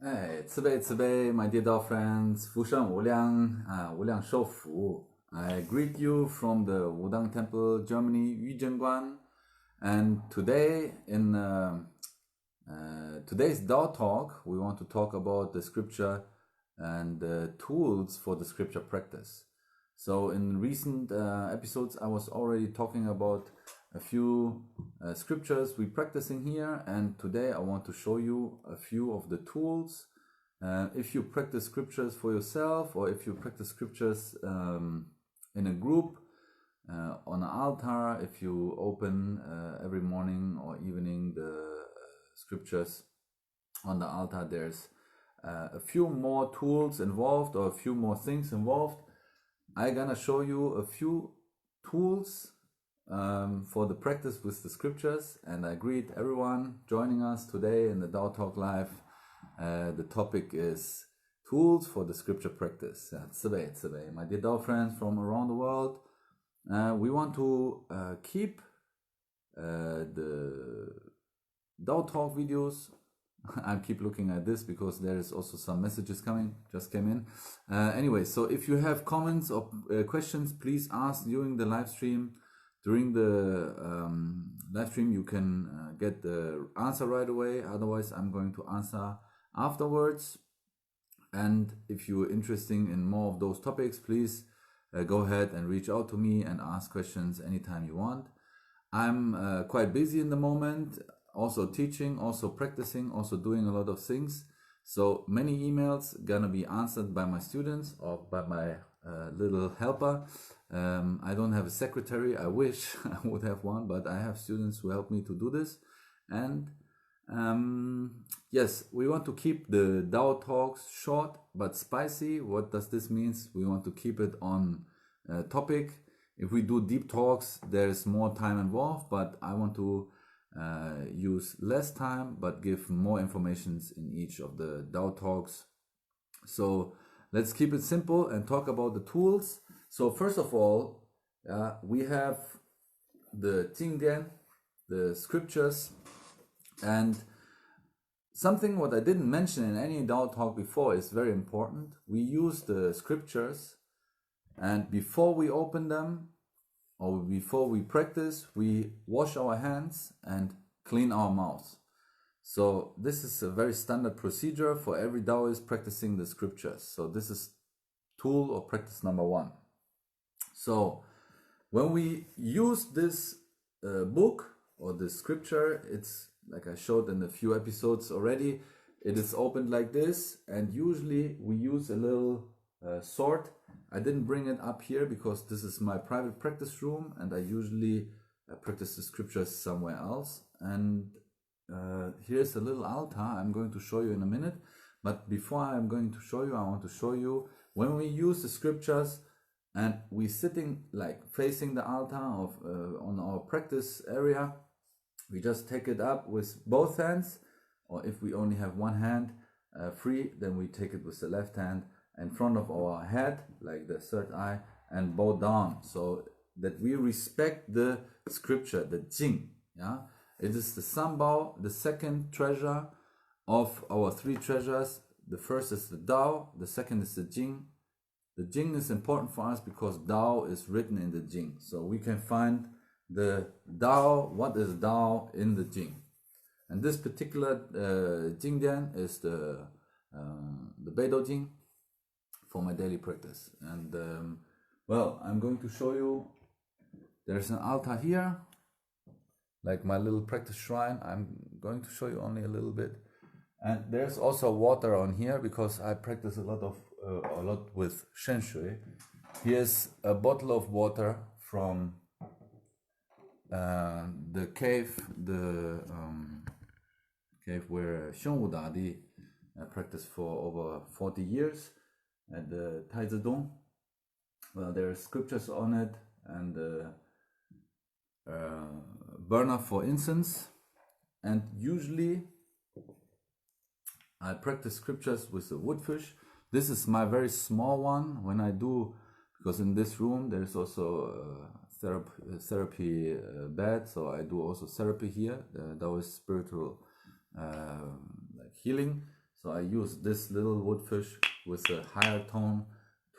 哎，慈悲慈悲, my dear Dao friends, 福生无量，无量寿福. I greet you from the Wudang Temple, Germany, Yuzhengguan. And today, in today's Dao talk, we want to talk about the scripture and the tools for the scripture practice. So in recent episodes, I was already talking about a few scriptures we're practicing here, and today I want to show you a few of the tools. If you practice scriptures for yourself, or if you practice scriptures in a group, on an altar, if you open every morning or evening the scriptures on the altar, there's a few more tools involved, or a few more things involved. I'm gonna show you a few tools for the practice with the scriptures, and I greet everyone joining us today in the Dao Talk Live. The topic is tools for the scripture practice. My dear Dao friends from around the world, we want to keep the Dao Talk videos. I keep looking at this because there is also some messages just came in. Anyway, so if you have comments or questions, please ask during the live stream. During the live stream, you can get the answer right away. Otherwise, I'm going to answer afterwards. And if you're interested in more of those topics, please go ahead and reach out to me and ask questions anytime you want. I'm quite busy in the moment, also teaching, also practicing, also doing a lot of things. So many emails gonna be answered by my students or by my little helper. I don't have a secretary. I wish I would have one, but I have students who help me to do this. And yes, we want to keep the Dao talks short but spicy. What does this mean? We want to keep it on topic. If we do deep talks, there is more time involved, but I want to use less time but give more information in each of the Dao talks. So let's keep it simple and talk about the tools. So first of all, we have the Jingdian, the scriptures, and something what I didn't mention in any Dao talk before is very important. We use the scriptures, and before we open them or before we practice, we wash our hands and clean our mouths. So this is a very standard procedure for every Daoist practicing the scriptures. So this is tool or practice number one. So when we use this book or the scripture, it's like I showed in a few episodes already, it is opened like this, and usually we use a little sword. I didn't bring it up here because this is my private practice room, and I usually practice the scriptures somewhere else. And here's a little altar I'm going to show you in a minute. But before I'm going to show you, I want to show you when we use the scriptures and we're sitting like facing the altar of on our practice area, we just take it up with both hands, or if we only have one hand free, then we take it with the left hand in front of our head, like the third eye, and bow down, so that we respect the scripture, the Jing. Yeah, it is the Sambao, the second treasure of our three treasures. The first is the Dao, the second is the Jing. The Jing is important for us because Dao is written in the Jing, so we can find the Dao, what is Dao in the Jing. And this particular Jingdian is the Beidou Jing for my daily practice. And well, I'm going to show you, there's an altar here, like my little practice shrine. I'm going to show you only a little bit. And there's also water on here because I practice a lot with Shen Shui. Here's a bottle of water from the cave, cave where Wudang practiced for over 40 years at the Taizedong. Well, there are scriptures on it, and burner for incense. And usually I practice scriptures with the Woodfish. This is my very small one when I do, because in this room there is also therapy bed, so I do also therapy here, Daoist spiritual like healing. So I use this little woodfish with a higher tone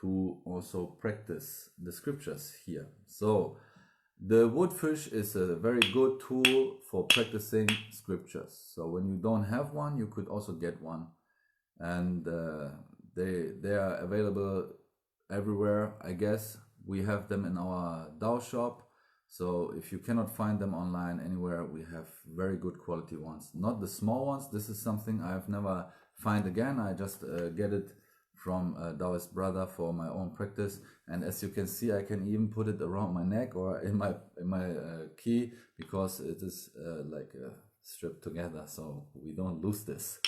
to also practice the scriptures here. So the woodfish is a very good tool for practicing scriptures. So when you don't have one, you could also get one, and they are available everywhere, I guess. We have them in our Dao shop. So if you cannot find them online anywhere, we have very good quality ones. Not the small ones. This is something I've never find again. I just get it from a Daoist brother for my own practice. And as you can see, I can even put it around my neck or in my key, because it is like stripped together, so we don't lose this.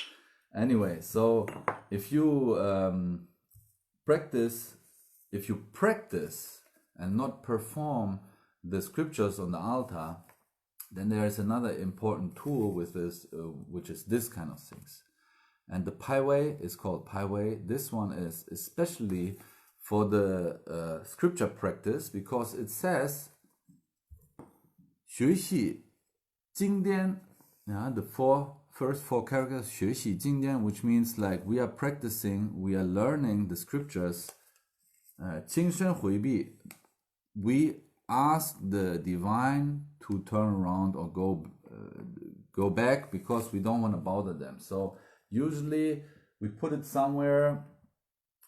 Anyway, so if you practice and not perform the scriptures on the altar, then there is another important tool with this, which is this kind of things. And the Pai Wei is called Pai Wei. This one is especially for the scripture practice, because it says 学习经典, the first four characters, 学习经典, which means like we are practicing, we are learning the scriptures. 轻声回避, we ask the divine to turn around or go back, because we don't want to bother them. So usually we put it somewhere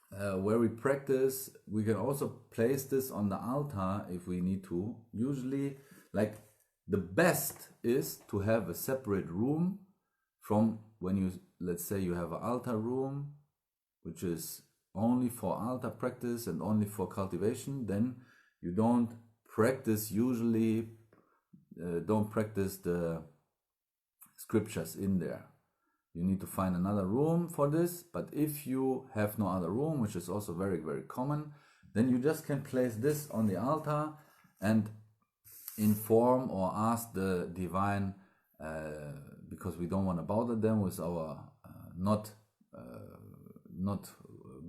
where we practice. We can also place this on the altar if we need to. Usually, like, the best is to have a separate room from when you, let's say you have an altar room, which is only for altar practice and only for cultivation. Then you don't practice, usually don't practice the scriptures in there. You need to find another room for this. But if you have no other room, which is also very, very common, then you just can place this on the altar and inform or ask the divine, because we don't want to bother them with our not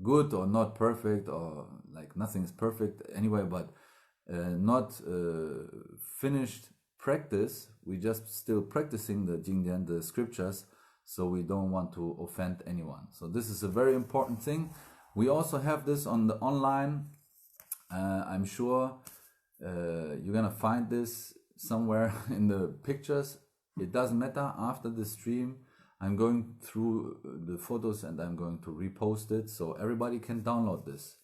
good or not perfect, or like nothing is perfect anyway, but not finished practice. We just still practicing the Jingdian, the scriptures, so we don't want to offend anyone. So this is a very important thing. We also have this on the online. I'm sure you're gonna find this somewhere in the pictures. It doesn't matter. After the stream, I'm going through the photos and I'm going to repost it so everybody can download this.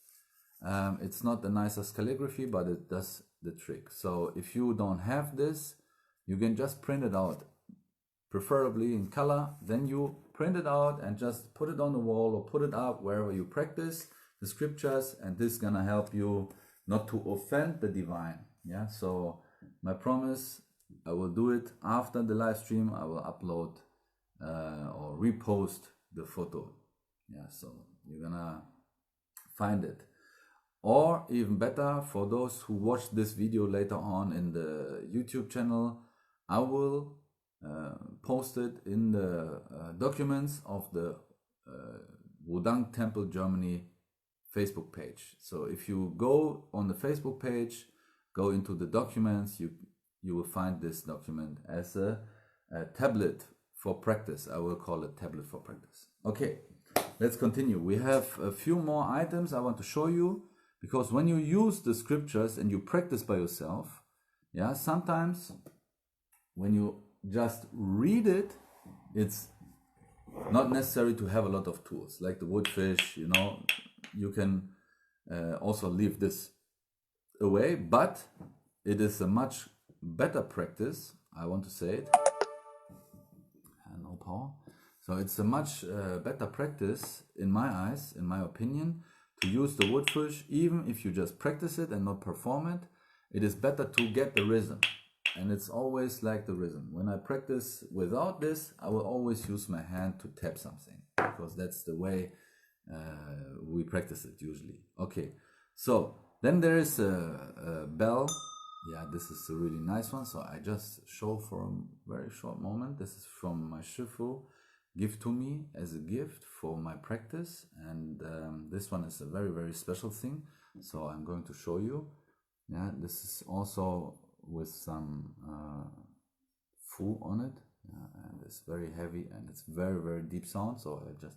It's not the nicest calligraphy, but it does the trick. So if you don't have this, you can just print it out, preferably in color. Then you print it out and just put it on the wall or put it up wherever you practice the scriptures, and this is gonna help you not to offend the divine. Yeah, so my promise, I will do it after the live stream. I will upload or repost the photo. Yeah, so you're gonna find it. Or even better, for those who watch this video later on in the YouTube channel, I will post it in the documents of the Wudang Temple Germany Facebook page. So if you go on the Facebook page, go into the documents, you will find this document as a tablet for practice. I will call it tablet for practice. Okay, let's continue. We have a few more items I want to show you, because when you use the scriptures and you practice by yourself, yeah, sometimes when you just read it, it's not necessary to have a lot of tools like the woodfish. You know, you can also leave this away, but it is a much better practice. I want to say it. No power. So it's a much better practice in my eyes, in my opinion, to use the woodfish. Even if you just practice it and not perform it, it is better to get the rhythm. And it's always like the rhythm. When I practice without this, I will always use my hand to tap something, because that's the way we practice it usually. Okay, so then there is a bell. Yeah, this is a really nice one. So I just show for a very short moment. This is from my Shifu, gift to me as a gift for my practice. And this one is a very, very special thing. So I'm going to show you. Yeah, this is also with some fu on it. Yeah, and it's very heavy and it's very, very deep sound. So I just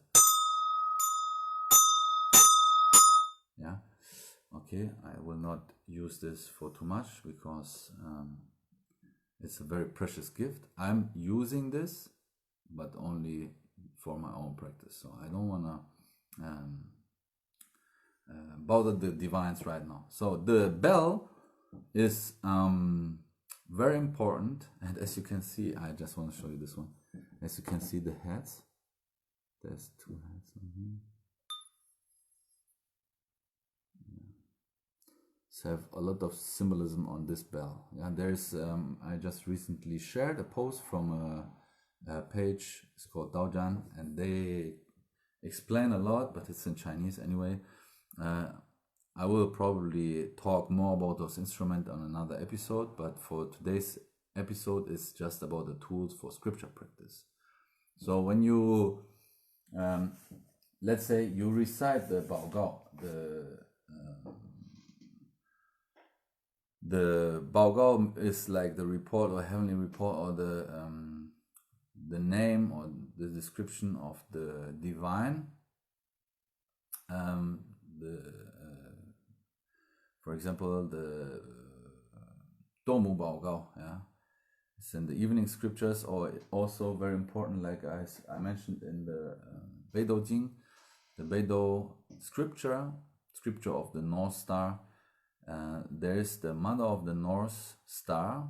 Yeah. Okay, I will not use this for too much because it's a very precious gift. I'm using this, but only for my own practice. So I don't want to bother the divines right now. So the bell is very important. And as you can see, I just want to show you this one. As you can see, the heads. There's two heads on here. So have a lot of symbolism on this bell. Yeah, there's I just recently shared a post from a page. It's called Daojan, and they explain a lot, but it's in Chinese anyway. I will probably talk more about those instruments on another episode, but for today's episode, it's just about the tools for scripture practice. So when you, let's say you recite the Baogao, the Baogao is like the report or heavenly report or the name or the description of the divine. For example, the Domu Baogao, yeah, it's in the evening scriptures, or also very important, like I mentioned in the Beidou Jing, the Beidou scripture of the North Star. There is the mother of the North Star,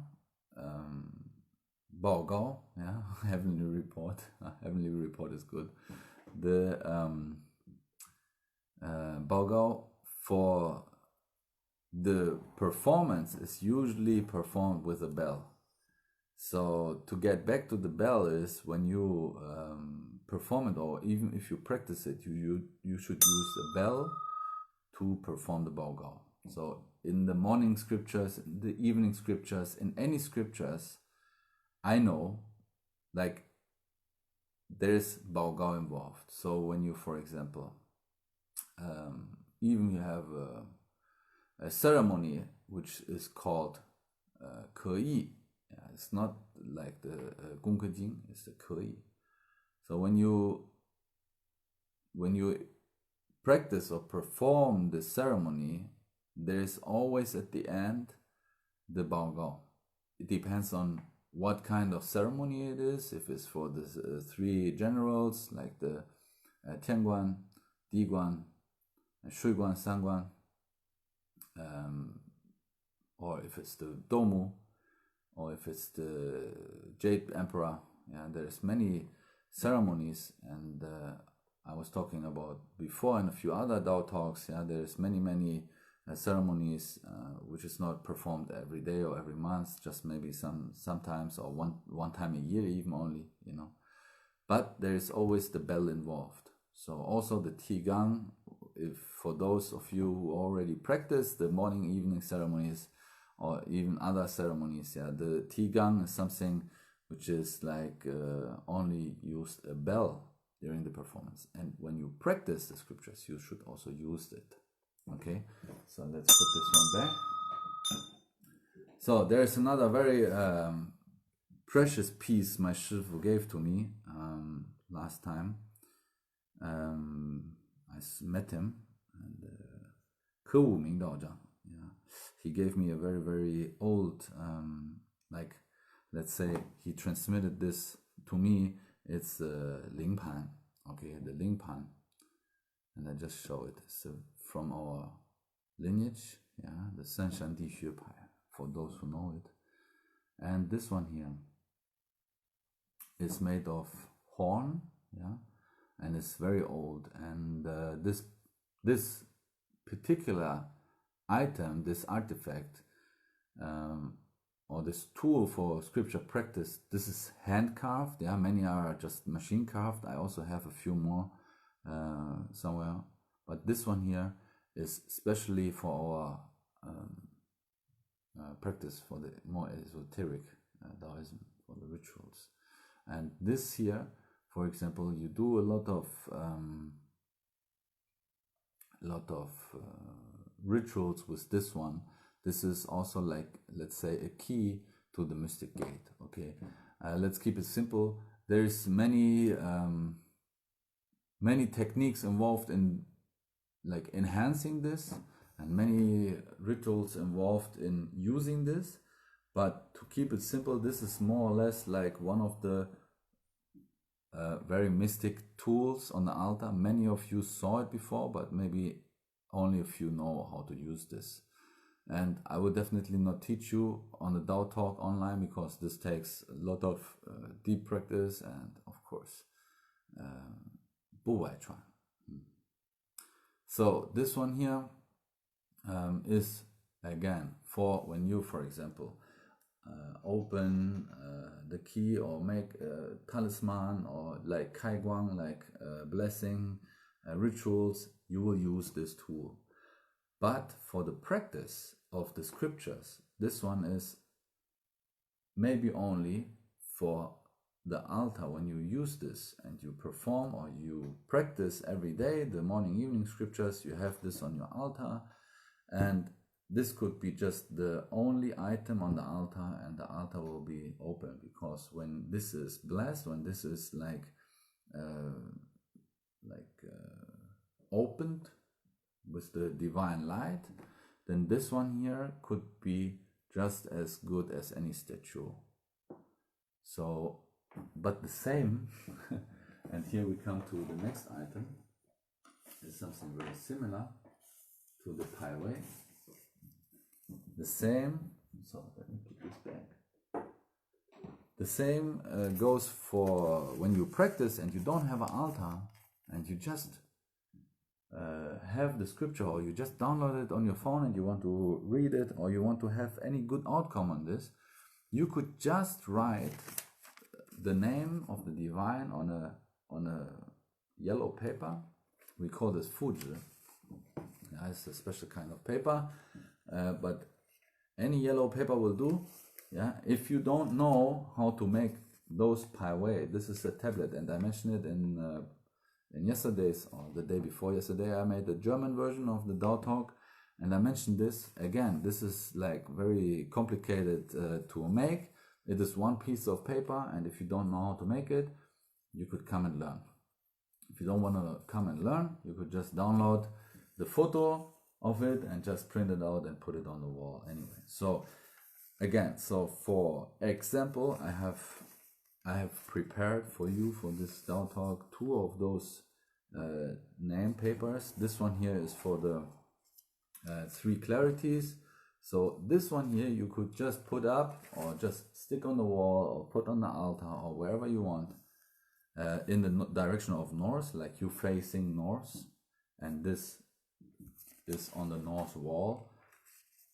Baogao, yeah, heavenly report. Heavenly report is good. The Baogao for the performance is usually performed with a bell. So to get back to the bell is when you perform it, or even if you practice it, you should use a bell to perform the Baogao. So in the morning scriptures, in the evening scriptures, in any scriptures, I know, like, there's Baogao involved. So when you, for example, even you have a ceremony which is called 可意. Yeah, it's not like the 功课经, it's the 可意. So when you practice or perform the ceremony, there's always at the end the Baogao. It depends on what kind of ceremony it is. If it's for the three generals, like the Tianguan, Diguan, Shuiguan, Sanguan, or if it's the Domu, or if it's the Jade Emperor. Yeah, there's many ceremonies, and I was talking about before in a few other Dao talks. Yeah, there's many ceremonies which is not performed every day or every month, just maybe sometimes or one time a year even only, you know. But there is always the bell involved. So also the Tigang, if for those of you who already practice the morning evening ceremonies or even other ceremonies, yeah, the Tigang is something which is like only used a bell during the performance. And when you practice the scriptures, you should also use it. Okay, so let's put this one back. So there's another very precious piece my Shifu gave to me last time. I met him, and 科武明道长, yeah, he gave me a very old, like, let's say he transmitted this to me. It's Ling Pan, okay, the Ling Pan, and I just show it. It's from our lineage, yeah, the Sanshan Di Xue Pai, for those who know it. And this one here is made of horn, yeah, and it's very old. And this particular item, this artifact, or this tool for scripture practice, this is hand carved. Yeah, many are just machine carved. I also have a few more somewhere, but this one here is especially for our practice, for the more esoteric Taoism, for the rituals. And this here, for example, you do a lot of rituals with this one. This is also, like, let's say, a key to the mystic gate. Okay, let's keep it simple. There's many techniques involved in like enhancing this, and many rituals involved in using this. But to keep it simple, this is more or less like one of the very mystic tools on the altar. Many of you saw it before, but maybe only a few know how to use this. And I will definitely not teach you on the Dao Talk online, because this takes a lot of deep practice and, of course, 不外传. So this one here is again for when you, for example, open the key or make a talisman, or like kaiguang, like blessing rituals, you will use this tool. But for the practice of the scriptures, this one is maybe only for the altar. When you use this and you perform or you practice every day, the morning, evening scriptures, you have this on your altar, and this could be just the only item on the altar, and the altar will be open, because when this is blessed, when this is opened with the divine light, then this one here could be just as good as any statue. So, but the same, and here we come to the next item, is something very similar to the Pai Wei. The same, so let me put this back. The same goes for when you practice and you don't have an altar, and you just have the scripture, or you just download it on your phone and you want to read it, or you want to have any good outcome on this. You could just write the name of the divine on a yellow paper. We call this fuzhi. Yeah, it's a special kind of paper, but any yellow paper will do. Yeah, if you don't know how to make those Pai Wei, this is a tablet, and I mentioned it in yesterday's, or the day before yesterday, I made the German version of the Dao Talk, and I mentioned this again. This is like very complicated to make. It is one piece of paper, and if you don't know how to make it, you could come and learn. If you don't want to come and learn, you could just download the photo of it and just print it out and put it on the wall anyway. So again, so for example, I have prepared for you for this Dao Talk 2 of those name papers. This one here is for the 3 clarities. So this one here you could just put up, or just stick on the wall, or put on the altar, or wherever you want, in the direction of north, like you facing north, and this is on the north wall.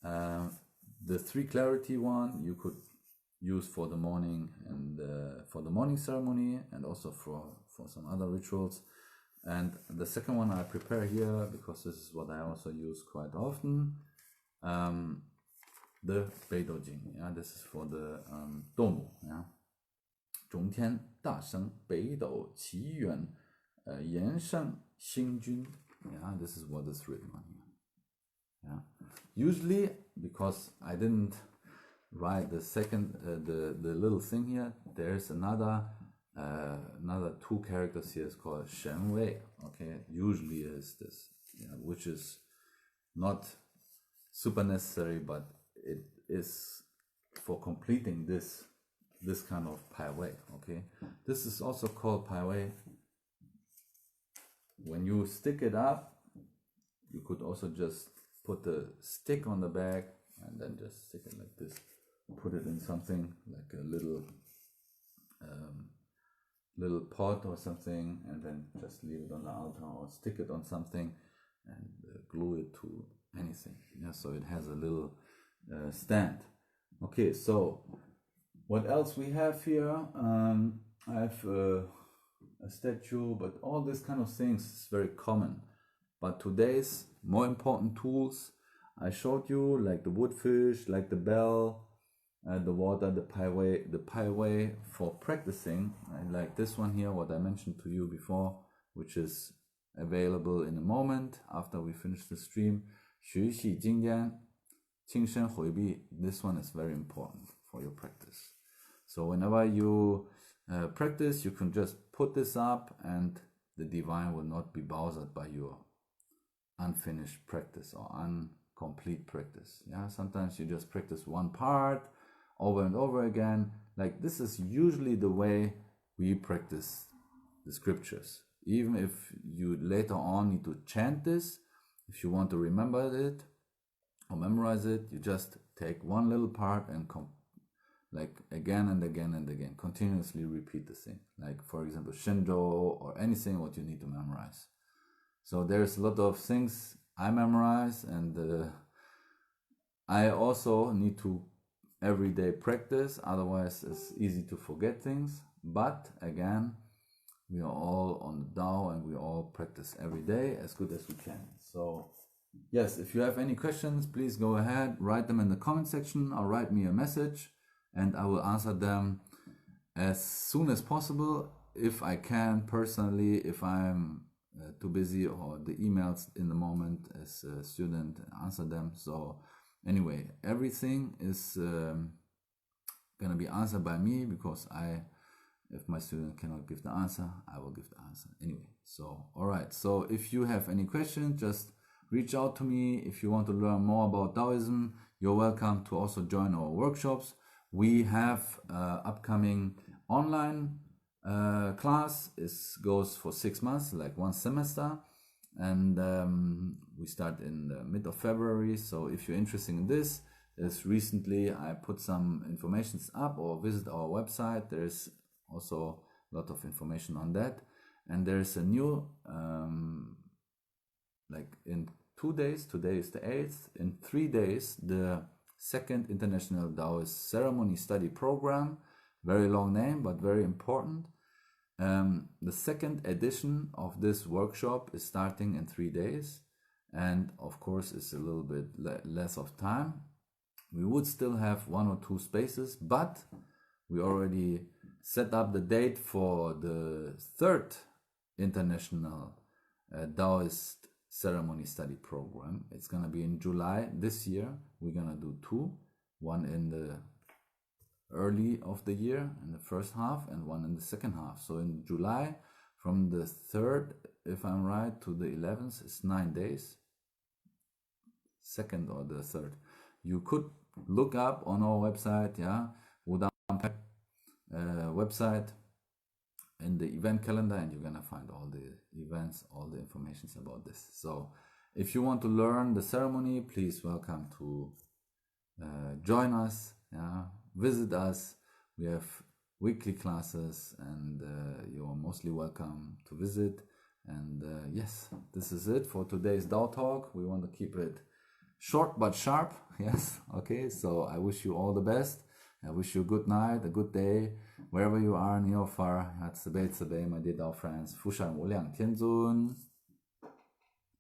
The 3 clarity one you could use for the morning, and for the morning ceremony, and also for some other rituals. And the second one I prepare here, because this is what I also use quite often, the Beidou Jing. Yeah, this is for the Dongwu. Yeah, 中天大圣北斗奇缘延圣星君. Yeah, this is what is written on here. Yeah, usually, because I didn't write the second the little thing here, there's another 2 characters here. It's called Shen Wei. Okay, usually is this, yeah, which is not super necessary, but it is for completing this kind of Pai Wei. Okay, this is also called Pai Wei. When you stick it up, you could also just put the stick on the back and then just stick it like this. Put it in something like a little pot or something, and then just leave it on the altar, or stick it on something and glue it to anything. Yeah, so it has a little stand. Okay, so what else we have here? I have a statue, but all this kind of things is very common. But today's more important tools I showed you, like the woodfish, like the bell, the water, the Pai Wei for practicing, and like this one here, what I mentioned to you before, which is available in a moment after we finish the stream. 学习经验，亲身回避. This one is very important for your practice. So whenever you practice, you can just put this up, and the divine will not be bothered by your unfinished practice or incomplete practice. Yeah, sometimes you just practice one part over and over again. Like this is usually the way we practice the scriptures. Even if you later on need to chant this, if you want to remember it or memorize it, you just take one little part and like again and again and again, continuously repeat the thing. Like for example, Shindo or anything what you need to memorize. So there's a lot of things I memorize, and I also need to everyday practice, otherwise it's easy to forget things. But again, we are all on the Dao and we all practice every day as good as we can. So yes, if you have any questions, please go ahead, write them in the comment section or write me a message and I will answer them as soon as possible. If I can personally, if I'm too busy or the emails in the moment as a student, answer them. So anyway, everything is gonna be answered by me, because if my student cannot give the answer, I will give the answer anyway. So all right, so if you have any questions, just reach out to me. If you want to learn more about Taoism, you're welcome to also join our workshops. We have upcoming online class. It goes for 6 months, like 1 semester, and we start in the mid of February. So if you're interested in this, recently I put some information up, or visit our website. There's also a lot of information on that, and there's a new like in 2 days, today is the 8th, in 3 days, the second International Daoist Ceremony Study Program. Very long name, but very important. The second edition of this workshop is starting in 3 days, and of course it's a little bit less of time. We would still have 1 or 2 spaces, but we already set up the date for the third International Daoist Ceremony Study Program. It's gonna be in July this year. We're gonna do 2, one in the early of the year in the first half and one in the second half. So in July, from the 3rd, if I'm right, to the 11th, it's 9 days, 2nd or the 3rd. You could look up on our website, yeah, Wudang website, in the event calendar, and you're gonna find all the events, all the information about this. So if you want to learn the ceremony, please welcome to join us, yeah, visit us. We have weekly classes, and you are mostly welcome to visit. And yes, this is it for today's Dao Talk. We want to keep it short but sharp. Yes, okay, so I wish you all the best. I wish you a good night, a good day, wherever you are, near or far. My dear Dao friends. 福善无量天尊。